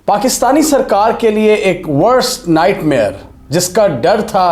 پاکستانی سرکار کے لیے ایک ورسٹ نائٹ میئر جس کا ڈر تھا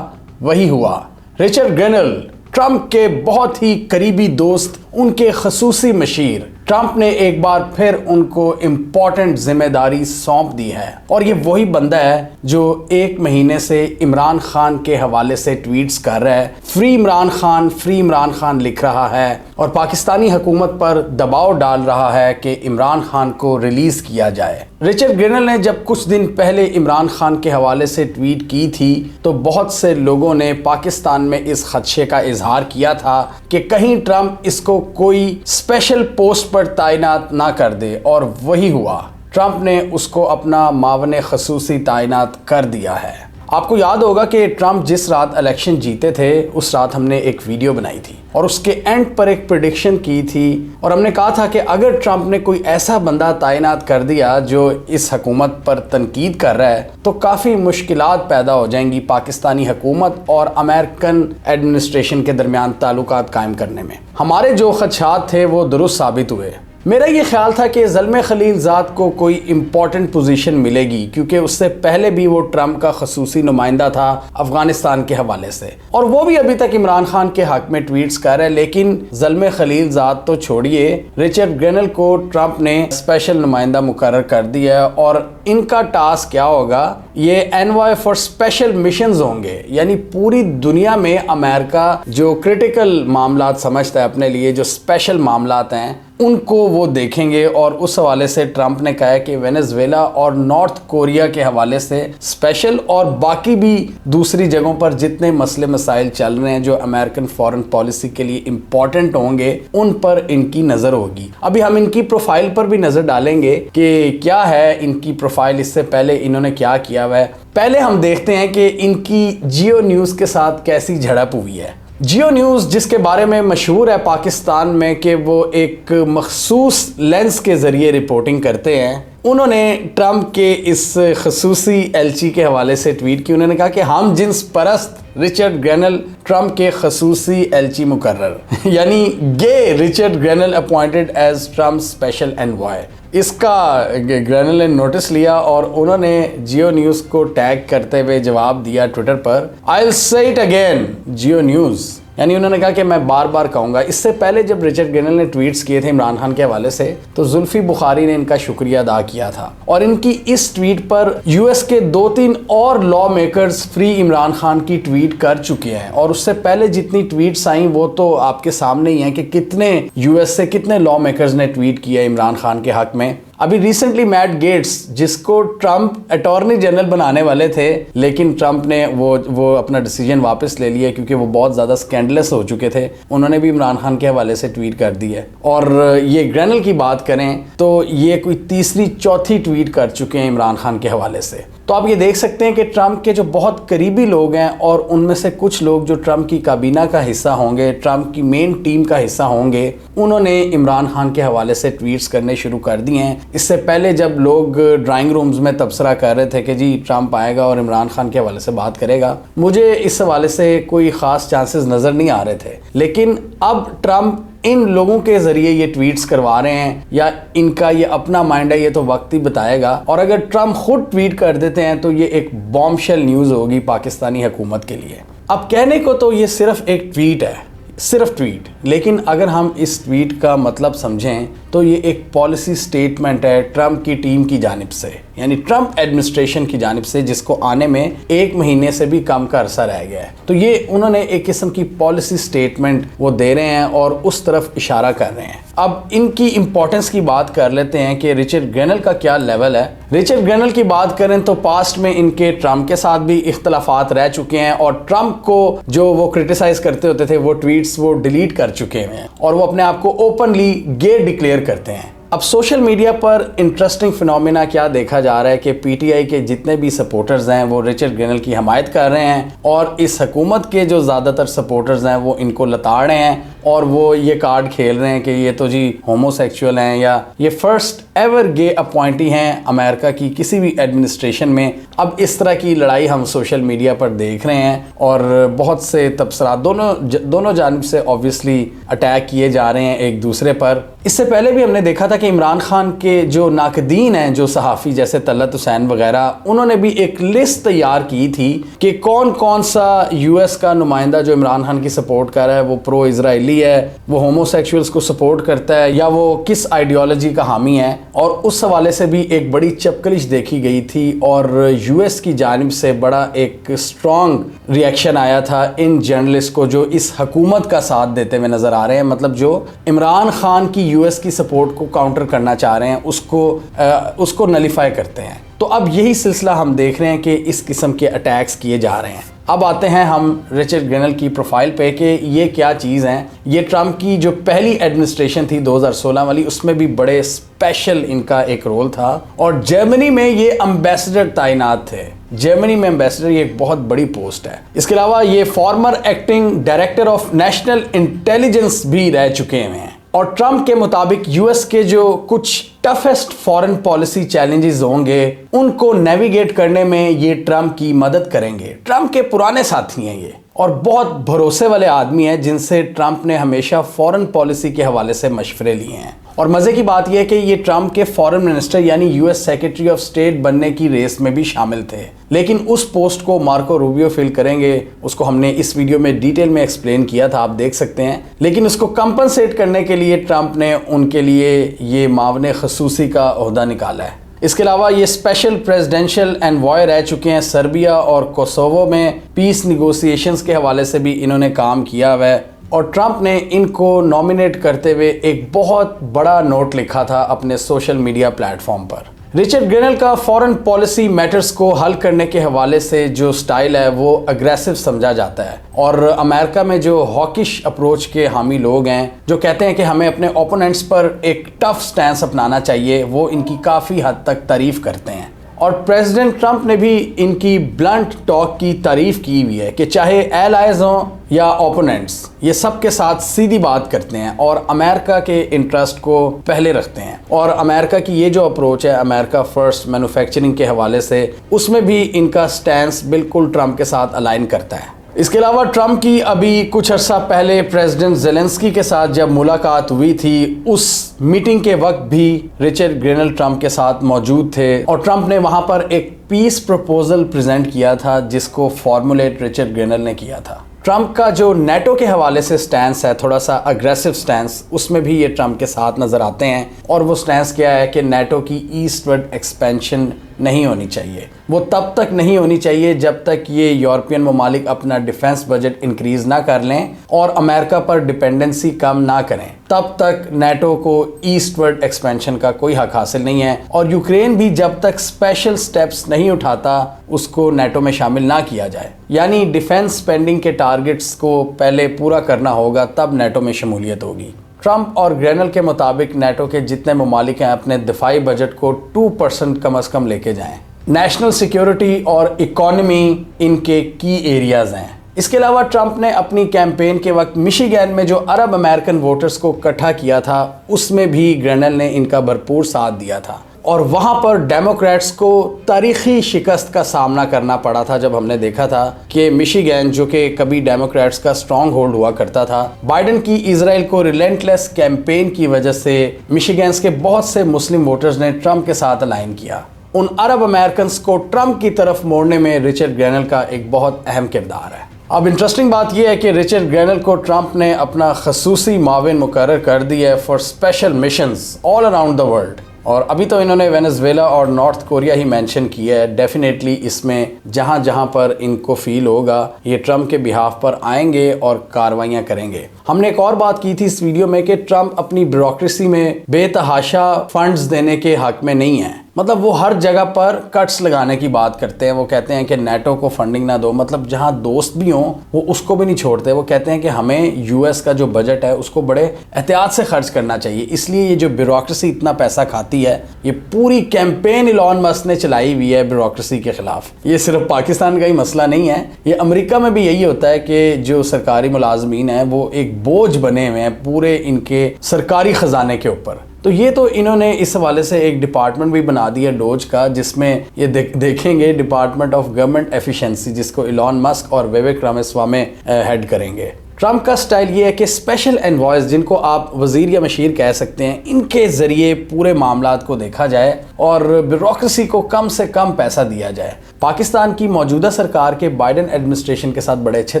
وہی ہوا۔ رچرڈ گرینل، ٹرمپ کے بہت ہی قریبی دوست، ان کے خصوصی مشیر، ٹرمپ نے ایک بار پھر ان کو امپورٹنٹ ذمہ داری سونپ دی ہے، اور یہ وہی بندہ ہے جو ایک مہینے سے عمران خان کے حوالے سے ٹویٹس کر رہا ہے، فری عمران خان لکھ رہا ہے اور پاکستانی حکومت پر دباؤ ڈال رہا ہے کہ عمران خان کو ریلیز کیا جائے۔ رچرڈ گرینل نے جب کچھ دن پہلے عمران خان کے حوالے سے ٹویٹ کی تھی تو بہت سے لوگوں نے پاکستان میں اس خدشے کا اظہار کیا تھا کہ کہیں ٹرمپ اس کو کوئی اسپیشل پوسٹ پر تعینات نہ کر دے، اور وہی ہوا، ٹرمپ نے اس کو اپنا معاون خصوصی تعینات کر دیا ہے۔ آپ کو یاد ہوگا کہ ٹرمپ جس رات الیکشن جیتے تھے اس رات ہم نے ایک ویڈیو بنائی تھی اور اس کے اینڈ پر ایک پریڈکشن کی تھی، اور ہم نے کہا تھا کہ اگر ٹرمپ نے کوئی ایسا بندہ تعینات کر دیا جو اس حکومت پر تنقید کر رہا ہے تو کافی مشکلات پیدا ہو جائیں گی پاکستانی حکومت اور امریکن ایڈمنسٹریشن کے درمیان تعلقات قائم کرنے میں۔ ہمارے جو خدشات تھے وہ درست ثابت ہوئے۔ میرا یہ خیال تھا کہ زلمے خلیل زاد کو کوئی امپورٹنٹ پوزیشن ملے گی کیونکہ اس سے پہلے بھی وہ ٹرمپ کا خصوصی نمائندہ تھا افغانستان کے حوالے سے، اور وہ بھی ابھی تک عمران خان کے حق میں ٹویٹس کر رہا ہے، لیکن زلمے خلیل زاد تو چھوڑیے، رچرڈ گرینل کو ٹرمپ نے اسپیشل نمائندہ مقرر کر دیا ہے، اور ان کا ٹاسک کیا ہوگا؟ یہ انوائے فار اسپیشل مشنز ہوں گے، یعنی پوری دنیا میں امریکہ جو کرٹیکل معاملات سمجھتا ہے اپنے لیے، جو اسپیشل معاملات ہیں ان کو وہ دیکھیں گے، اور اس حوالے سے ٹرمپ نے کہا ہے کہ وینزویلا اور نارتھ کوریا کے حوالے سے اسپیشل، اور باقی بھی دوسری جگہوں پر جتنے مسئلے مسائل چل رہے ہیں جو امریکن فورن پالیسی کے لیے امپورٹنٹ ہوں گے ان پر ان کی نظر ہوگی۔ ابھی ہم ان کی پروفائل پر بھی نظر ڈالیں گے کہ کیا ہے ان کی پروفائل، اس سے پہلے انہوں نے کیا کیا ہوا ہے۔ پہلے ہم دیکھتے ہیں کہ ان کی جیو نیوز کے ساتھ کیسی جھڑپ ہوئی ہے۔ جیو نیوز جس کے بارے میں مشہور ہے پاکستان میں کہ وہ ایک مخصوص لینس کے ذریعے رپورٹنگ کرتے ہیں، انہوں نے ٹرمپ کے اس خصوصی ایلچی کے حوالے سے ٹویٹ کی۔ انہوں نے کہا کہ ہم جنس پرست رچرڈ گرینل ٹرمپ کے خصوصی ایلچی مقرر، یعنی گے Richard Grenell appointed as Trump special envoy. اس کا گرینل نے نوٹس لیا اور انہوں نے جیو نیوز کو ٹیگ کرتے ہوئے جواب دیا ٹویٹر پر، I'll say it again Geo News, یعنی انہوں نے کہا کہ میں بار بار کہوں گا۔ اس سے پہلے جب رچرڈ گرینل نے ٹویٹس کیے تھے عمران خان کے حوالے سے تو زلفی بخاری نے ان کا شکریہ ادا کیا تھا، اور ان کی اس ٹویٹ پر یو ایس کے 2-3 اور لا میکرز فری عمران خان کی ٹویٹ کر چکے ہیں، اور اس سے پہلے جتنی ٹویٹس آئیں وہ تو آپ کے سامنے ہی ہیں کہ کتنے یو ایس سے کتنے لا میکرز نے ٹویٹ کیا عمران خان کے حق میں۔ ابھی ریسنٹلی میٹ گیٹس، جس کو ٹرمپ اٹارنی جنرل بنانے والے تھے لیکن ٹرمپ نے وہ اپنا ڈیسیجن واپس لے لیا کیونکہ وہ بہت زیادہ اسکینڈلس ہو چکے تھے، انہوں نے بھی عمران خان کے حوالے سے ٹویٹ کر دی ہے۔ اور یہ گرینل کی بات کریں تو یہ کوئی تیسری چوتھی ٹویٹ کر چکے ہیں عمران خان کے حوالے سے۔ تو آپ یہ دیکھ سکتے ہیں کہ ٹرمپ کے جو بہت قریبی لوگ ہیں اور ان میں سے کچھ لوگ جو ٹرمپ کی کابینہ کا حصہ ہوں گے، ٹرمپ کی مین ٹیم کا حصہ ہوں گے، انہوں نے عمران خان کے حوالے سے ٹویٹس کرنے شروع کر دیے ہیں۔ اس سے پہلے جب لوگ ڈرائنگ رومز میں تبصرہ کر رہے تھے کہ جی ٹرمپ آئے گا اور عمران خان کے حوالے سے بات کرے گا، مجھے اس حوالے سے کوئی خاص چانسز نظر نہیں آ رہے تھے، لیکن اب ٹرمپ ان لوگوں کے ذریعے یہ ٹویٹس کروا رہے ہیں یا ان کا یہ اپنا مائنڈ ہے، یہ تو وقت ہی بتائے گا، اور اگر ٹرمپ خود ٹویٹ کر دیتے ہیں تو یہ ایک بام شیل نیوز ہوگی پاکستانی حکومت کے لیے۔ اب کہنے کو تو یہ صرف ایک ٹویٹ ہے، صرف ٹویٹ، لیکن اگر ہم اس ٹویٹ کا مطلب سمجھیں تو یہ ایک پالیسی سٹیٹمنٹ ہے ٹرمپ کی ٹیم کی جانب سے، یعنی ٹرمپ ایڈمنسٹریشن کی جانب سے، جس کو آنے میں 1 مہینے سے بھی کم کا عرصہ رہ گیا ہے۔ تو یہ انہوں نے ایک قسم کی پالیسی سٹیٹمنٹ وہ دے رہے ہیں اور اس طرف اشارہ کر رہے ہیں۔ اب ان کی امپورٹنس کی بات کر لیتے ہیں کہ رچرڈ گرینل کا کیا لیول ہے۔ رچرڈ گرینل کی بات کریں تو پاسٹ میں ان کے ٹرمپ کے ساتھ بھی اختلافات رہ چکے ہیں، اور ٹرمپ کو جو وہ کرٹیسائز کرتے ہوتے تھے وہ ٹویٹس وہ ڈیلیٹ کر چکے ہیں، اور وہ اپنے آپ کو اوپنلی گے ڈکلیئر کرتے ہیں۔ اب سوشل میڈیا پر انٹرسٹنگ فینومینا کیا دیکھا جا رہا ہے کہ پی ٹی آئی کے جتنے بھی سپورٹرز ہیں وہ رچرڈ گرینل کی حمایت کر رہے ہیں، اور اس حکومت کے جو زیادہ تر سپورٹرز ہیں وہ ان کو لتاڑ رہے ہیں اور وہ یہ کارڈ کھیل رہے ہیں کہ یہ تو جی ہومو سیکچول ہیں، یا یہ فرسٹ ایور گے اپوائنٹی ہیں امریکہ کی کسی بھی ایڈمنسٹریشن میں. اب اس طرح کی لڑائی ہم سوشل میڈیا پر دیکھ رہے ہیں اور بہت سے تبصرات دونوں جانب سے آبویسلی اٹیک کیے جا رہے ہیں ایک دوسرے پر. اس سے پہلے بھی ہم نے دیکھا تھا کہ عمران خان کے جو ناقدین ہیں، جو صحافی جیسے طلعت حسین وغیرہ، انہوں نے بھی ایک لسٹ تیار کی تھی کہ کون کون سا یو ایس کا نمائندہ جو عمران خان کی سپورٹ کر رہا ہے وہ پرو اسرائیلی ہے، وہ ہومو سیکشولز کو سپورٹ کرتا ہے، یا وہ کس آئیڈیالوجی کا حامی ہے. اور اس حوالے سے بھی ایک بڑی چپکلش دیکھی گئی تھی اور یو ایس کی جانب سے بڑا ایک اسٹرانگ ریئیکشن آیا تھا ان جرنلسٹ کو جو اس حکومت کا ساتھ دیتے ہوئے نظر آ رہے ہیں، مطلب جو عمران خان کی یو ایس کی سپورٹ کو کاؤنٹر کرنا چاہ رہے ہیں، اس کو نلیفائی کرتے ہیں. تو اب یہی سلسلہ ہم دیکھ رہے ہیں کہ اس قسم کے اٹیکس کیے جا رہے ہیں. اب آتے ہیں ہم رچرڈ گرینل کی پروفائل پہ کہ یہ کیا چیز ہیں. یہ ٹرمپ کی جو پہلی ایڈمنسٹریشن تھی 2016 والی، اس میں بھی بڑے اسپیشل ان کا ایک رول تھا اور جرمنی میں یہ امبیسڈر تعینات تھے. جرمنی میں امبیسڈر یہ ایک بہت بڑی پوسٹ ہے. اس کے علاوہ یہ former acting director of national intelligence بھی رہ چکے ہیں. اور ٹرمپ کے مطابق یو ایس کے جو کچھ ٹفسٹ فارن پالیسی چیلنجز ہوں گے ان کو نیویگیٹ کرنے میں یہ ٹرمپ کی مدد کریں گے. ٹرمپ کے پرانے ساتھی ہیں یہ اور بہت بھروسے والے آدمی ہیں جن سے ٹرمپ نے ہمیشہ فارن پالیسی کے حوالے سے مشورے لیے ہیں. اور مزے کی بات یہ ہے کہ یہ ٹرمپ کے فارن منسٹر یعنی U S secretary of state بننے کی ریس میں بھی شامل تھے، لیکن اس پوسٹ کو مارکو روبیو فل کریں گے. اس کو ہم نے اس ویڈیو میں ڈیٹیل میں ایکسپلین کیا تھا، آپ دیکھ سکتے ہیں. لیکن اس کو کمپنسیٹ کرنے کے لیے ٹرمپ نے ان کے لیے یہ معاون خصوصی کا عہدہ نکالا ہے. اس کے علاوہ یہ اسپیشل پریزیڈنشل انوائے رہ چکے ہیں سربیا اور کوسوو میں. پیس نیگوسیشنز کے حوالے سے بھی انہوں نے کام کیا ہوا ہے اور ٹرمپ نے ان کو نامینیٹ کرتے ہوئے ایک بہت بڑا نوٹ لکھا تھا اپنے سوشل میڈیا پلیٹ فارم پر. رچرڈ گرینل کا فارن پالیسی میٹرز کو حل کرنے کے حوالے سے جو سٹائل ہے وہ اگریسو سمجھا جاتا ہے اور امریکہ میں جو ہاکش اپروچ کے حامی لوگ ہیں جو کہتے ہیں کہ ہمیں اپنے اوپوننٹس پر ایک ٹف سٹینس اپنانا چاہیے، وہ ان کی کافی حد تک تعریف کرتے ہیں. اور پریزیڈنٹ ٹرمپ نے بھی ان کی بلنٹ ٹاک کی تعریف کی ہوئی ہے کہ چاہے ایلائز ہوں یا اوپوننٹس، یہ سب کے ساتھ سیدھی بات کرتے ہیں اور امریکہ کے انٹرسٹ کو پہلے رکھتے ہیں. اور امریکہ کی یہ جو اپروچ ہے امریکہ فرسٹ مینوفیکچرنگ کے حوالے سے، اس میں بھی ان کا سٹینس بالکل ٹرمپ کے ساتھ الائن کرتا ہے. اس کے علاوہ ٹرمپ کی ابھی کچھ عرصہ پہلے پریزیڈنٹ زیلنسکی کے ساتھ جب ملاقات ہوئی تھی، اس میٹنگ کے وقت بھی رچرڈ گرینل ٹرمپ کے ساتھ موجود تھے اور ٹرمپ نے وہاں پر ایک پیس پروپوزل پریزنٹ کیا تھا جس کو فارمولیٹ رچرڈ گرینل نے کیا تھا. ٹرمپ کا جو نیٹو کے حوالے سے سٹینس ہے، تھوڑا سا اگریسو سٹینس، اس میں بھی یہ ٹرمپ کے ساتھ نظر آتے ہیں. اور وہ سٹینس کیا ہے کہ نیٹو کی ایسٹ ورڈ ایکسپینشن نہیں ہونی چاہیے. وہ تب تک نہیں ہونی چاہیے جب تک یہ یورپین ممالک اپنا ڈیفنس بجٹ انکریز نہ کر لیں اور امریکہ پر ڈیپینڈنسی کم نہ کریں. تب تک نیٹو کو ایسٹ ورڈ ایکسپینشن کا کوئی حق حاصل نہیں ہے. اور یوکرین بھی جب تک اسپیشل سٹیپس نہیں اٹھاتا اس کو نیٹو میں شامل نہ کیا جائے. یعنی ڈیفنس سپینڈنگ کے ٹارگٹس کو پہلے پورا کرنا ہوگا تب نیٹو میں شمولیت ہوگی. ٹرمپ اور گرینل کے مطابق نیٹو کے جتنے ممالک ہیں اپنے دفاعی بجٹ کو 2% کم از کم لے کے جائیں. نیشنل سیکیورٹی اور اکانومی ان کے کی ایریاز ہیں. اس کے علاوہ ٹرمپ نے اپنی کیمپین کے وقت مشیگن میں جو عرب امریکن ووٹرز کو اکٹھا کیا تھا اس میں بھی گرینل نے ان کا بھرپور ساتھ دیا تھا. اور وہاں پر ڈیموکریٹس کو تاریخی شکست کا سامنا کرنا پڑا تھا جب ہم نے دیکھا تھا کہ مشیگن جو کہ کبھی ڈیموکریٹس کا سٹرانگ ہولڈ ہوا کرتا تھا، بائیڈن کی اسرائیل کو ریلینٹلیس کیمپین کی وجہ سے مشیگنز کے بہت سے مسلم ووٹرز نے ٹرمپ کے ساتھ الائن کیا. ان عرب امریکنز کو ٹرمپ کی طرف موڑنے میں رچرڈ گرینل کا ایک بہت اہم کردار ہے. اب انٹرسٹنگ بات یہ ہے کہ رچرڈ گرینل کو ٹرمپ نے اپنا خصوصی معاون مقرر کر دیا ہے for special missions all around the world. اور ابھی تو انہوں نے وینزویلا اور نارتھ کوریا ہی مینشن کیا ہے. ڈیفینیٹلی اس میں جہاں جہاں پر ان کو فیل ہوگا یہ ٹرمپ کے بہاف پر آئیں گے اور کاروائیاں کریں گے. ہم نے ایک اور بات کی تھی اس ویڈیو میں کہ ٹرمپ اپنی بیوروکریسی میں بے تحاشا فنڈز دینے کے حق میں نہیں ہیں. مطلب وہ ہر جگہ پر کٹس لگانے کی بات کرتے ہیں. وہ کہتے ہیں کہ نیٹو کو فنڈنگ نہ دو, مطلب جہاں دوست بھی ہوں وہ اس کو بھی نہیں چھوڑتے. وہ کہتے ہیں کہ ہمیں یو ایس کا جو بجٹ ہے اس کو بڑے احتیاط سے خرچ کرنا چاہیے. اس لیے یہ جو بیوروکریسی اتنا پیسہ کھاتی ہے, یہ پوری کیمپین ایلون مسک نے چلائی ہوئی ہے بیوروکریسی کے خلاف. یہ صرف پاکستان کا ہی مسئلہ نہیں ہے, یہ امریکہ میں بھی یہی ہوتا ہے کہ جو سرکاری ملازمین ہیں وہ ایک بوجھ بنے ہوئے ہیں پورے ان کے سرکاری خزانے کے اوپر. تو یہ تو انہوں نے اس حوالے سے ایک ڈپارٹمنٹ بھی بنا دیا ڈوج کا, جس میں یہ دیکھیں گے ڈپارٹمنٹ آف گورنمنٹ ایفیشنسی, جس کو ایلون مسک اور وویک رامسوامی ہیڈ کریں گے. ٹرمپ کا سٹائل یہ ہے کہ اسپیشل انوائز, جن کو آپ وزیر یا مشیر کہہ سکتے ہیں, ان کے ذریعے پورے معاملات کو دیکھا جائے اور بیوروکریسی کو کم سے کم پیسہ دیا جائے. پاکستان کی موجودہ سرکار کے بائیڈن ایڈمنسٹریشن کے ساتھ بڑے اچھے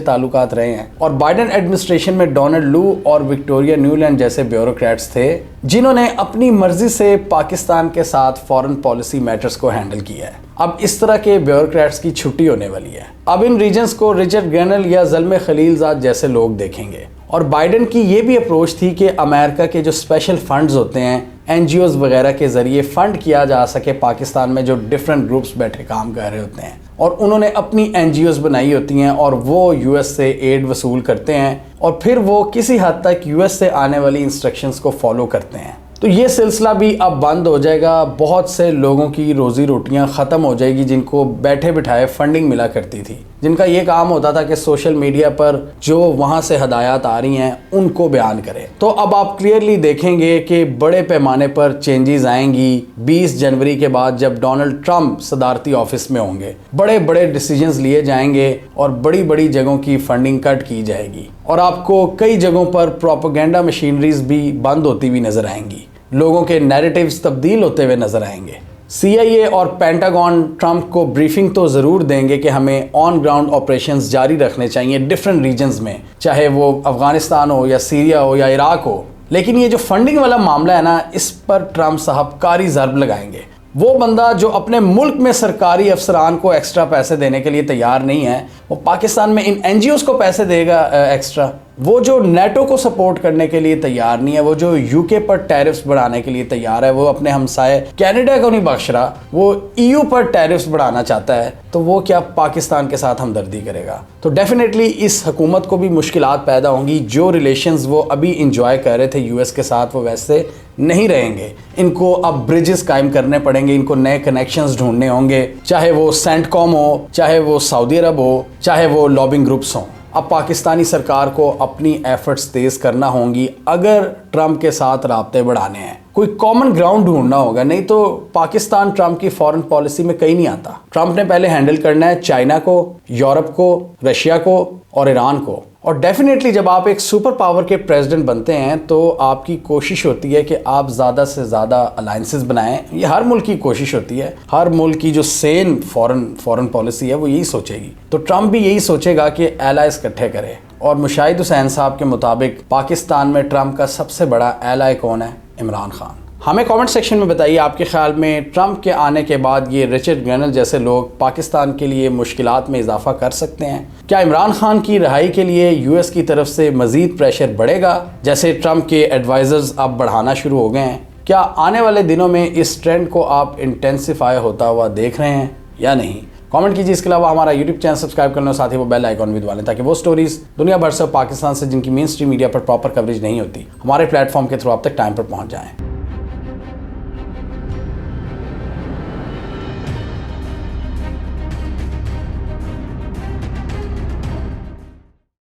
تعلقات رہے ہیں, اور بائیڈن ایڈمنسٹریشن میں ڈونلڈ لو اور وکٹوریا نیولینڈ جیسے بیوروکریٹس تھے جنہوں نے اپنی مرضی سے پاکستان کے ساتھ فارن پالیسی میٹرز کو ہینڈل کیا ہے. اب اس طرح کے بیوروکریٹس کی چھٹی ہونے والی ہے. اب ان ریجنز کو رچرڈ گرینل یا زلمے خلیل زاد جیسے لوگ دیکھیں گے. اور بائیڈن کی یہ بھی اپروچ تھی کہ امریکہ کے جو اسپیشل فنڈز ہوتے ہیں, این جی اوز وغیرہ کے ذریعے فنڈ کیا جا سکے پاکستان میں جو ڈیفرنٹ گروپس بیٹھے کام کر رہے ہوتے ہیں, اور انہوں نے اپنی این جی اوز بنائی ہوتی ہیں اور وہ یو ایس سے ایڈ وصول کرتے ہیں, اور پھر وہ کسی حد تک یو ایس سے آنے والی انسٹرکشنز کو فالو کرتے ہیں. تو یہ سلسلہ بھی اب بند ہو جائے گا. بہت سے لوگوں کی روزی روٹیاں ختم ہو جائے گی جن کو بیٹھے بٹھائے فنڈنگ ملا کرتی تھی, جن کا یہ کام ہوتا تھا کہ سوشل میڈیا پر جو وہاں سے ہدایات آ رہی ہیں ان کو بیان کریں. تو اب آپ کلیئرلی دیکھیں گے کہ بڑے پیمانے پر چینجز آئیں گی 20 جنوری کے بعد, جب ڈونلڈ ٹرمپ صدارتی آفس میں ہوں گے. بڑے بڑے ڈیسیجنز لیے جائیں گے اور بڑی بڑی جگہوں کی فنڈنگ کٹ کی جائے گی, اور آپ کو کئی جگہوں پر پروپیگنڈا مشینریز بھی بند ہوتی ہوئی نظر آئیں گی. لوگوں کے نیریٹیوز تبدیل ہوتے ہوئے نظر آئیں گے. سی آئی اے اور پینٹاگون ٹرمپ کو بریفنگ تو ضرور دیں گے کہ ہمیں آن گراؤنڈ آپریشنز جاری رکھنے چاہیے ڈیفرنٹ ریجنز میں, چاہے وہ افغانستان ہو یا سیریا ہو یا عراق ہو. لیکن یہ جو فنڈنگ والا معاملہ ہے نا, اس پر ٹرمپ صاحب کاری ضرب لگائیں گے. وہ بندہ جو اپنے ملک میں سرکاری افسران کو ایکسٹرا پیسے دینے کے لیے تیار نہیں ہے, وہ پاکستان میں ان این جی اوز کو پیسے دے گا ایکسٹرا. وہ جو نیٹو کو سپورٹ کرنے کے لیے تیار نہیں ہے, وہ جو یو کے پر ٹیرفز بڑھانے کے لیے تیار ہے, وہ اپنے ہمسائے کینیڈا کو نہیں بخش رہا, وہ ای یو پر ٹیرفز بڑھانا چاہتا ہے, تو وہ کیا پاکستان کے ساتھ ہمدردی کرے گا؟ تو ڈیفینیٹلی اس حکومت کو بھی مشکلات پیدا ہوں گی. جو ریلیشنز وہ ابھی انجوائے کر رہے تھے یو ایس کے ساتھ, وہ ویسے نہیں رہیں گے. ان کو اب بریجز قائم کرنے پڑیں گے, ان کو نئے کنیکشنز ڈھونڈنے ہوں گے, چاہے وہ سینٹ کام ہو, چاہے وہ سعودی عرب ہو, چاہے وہ لابنگ گروپس ہوں. اب پاکستانی سرکار کو اپنی ایفرٹس تیز کرنا ہوں گی اگر ٹرمپ کے ساتھ رابطے بڑھانے ہیں. کوئی کامن گراؤنڈ ڈھونڈنا ہوگا, نہیں تو پاکستان ٹرمپ کی فارن پالیسی میں کہیں نہیں آتا. ٹرمپ نے پہلے ہینڈل کرنا ہے چائنا کو, یورپ کو, رشیا کو اور ایران کو. اور ڈیفینیٹلی جب آپ ایک سپر پاور کے پریزیڈنٹ بنتے ہیں تو آپ کی کوشش ہوتی ہے کہ آپ زیادہ سے زیادہ الائنسز بنائیں. یہ ہر ملک کی کوشش ہوتی ہے, ہر ملک کی جو سین فارن پالیسی ہے وہ یہی سوچے گی. تو ٹرمپ بھی یہی سوچے گا کہ ایلائز اکٹھے کرے. اور مشاہد حسین صاحب کے مطابق پاکستان میں ٹرمپ کا سب سے بڑا ایلائی کون ہے؟ عمران خان. ہمیں کامنٹ سیکشن میں بتائیے آپ کے خیال میں ٹرمپ کے آنے کے بعد یہ رچرڈ گرینل جیسے لوگ پاکستان کے لیے مشکلات میں اضافہ کر سکتے ہیں؟ کیا عمران خان کی رہائی کے لیے یو ایس کی طرف سے مزید پریشر بڑھے گا جیسے ٹرمپ کے ایڈوائزرز اب بڑھانا شروع ہو گئے ہیں؟ کیا آنے والے دنوں میں اس ٹرینڈ کو آپ انٹینسیفائی ہوتا ہوا دیکھ رہے ہیں یا نہیں؟ کامنٹ کیجیے. اس کے علاوہ ہمارا یوٹیوب چینل سبسکرائب کر لیں, ساتھ ہی وہ بیل آئیکن بھی دبا لیں تاکہ وہ سٹوریز دنیا بھر سے پاکستان سے جن کی مین اسٹریم میڈیا پر پراپر کوریج نہیں ہوتی ہمارے پلیٹ فارم کے تھرو آپ تک ٹائم پر پہنچ جائیں.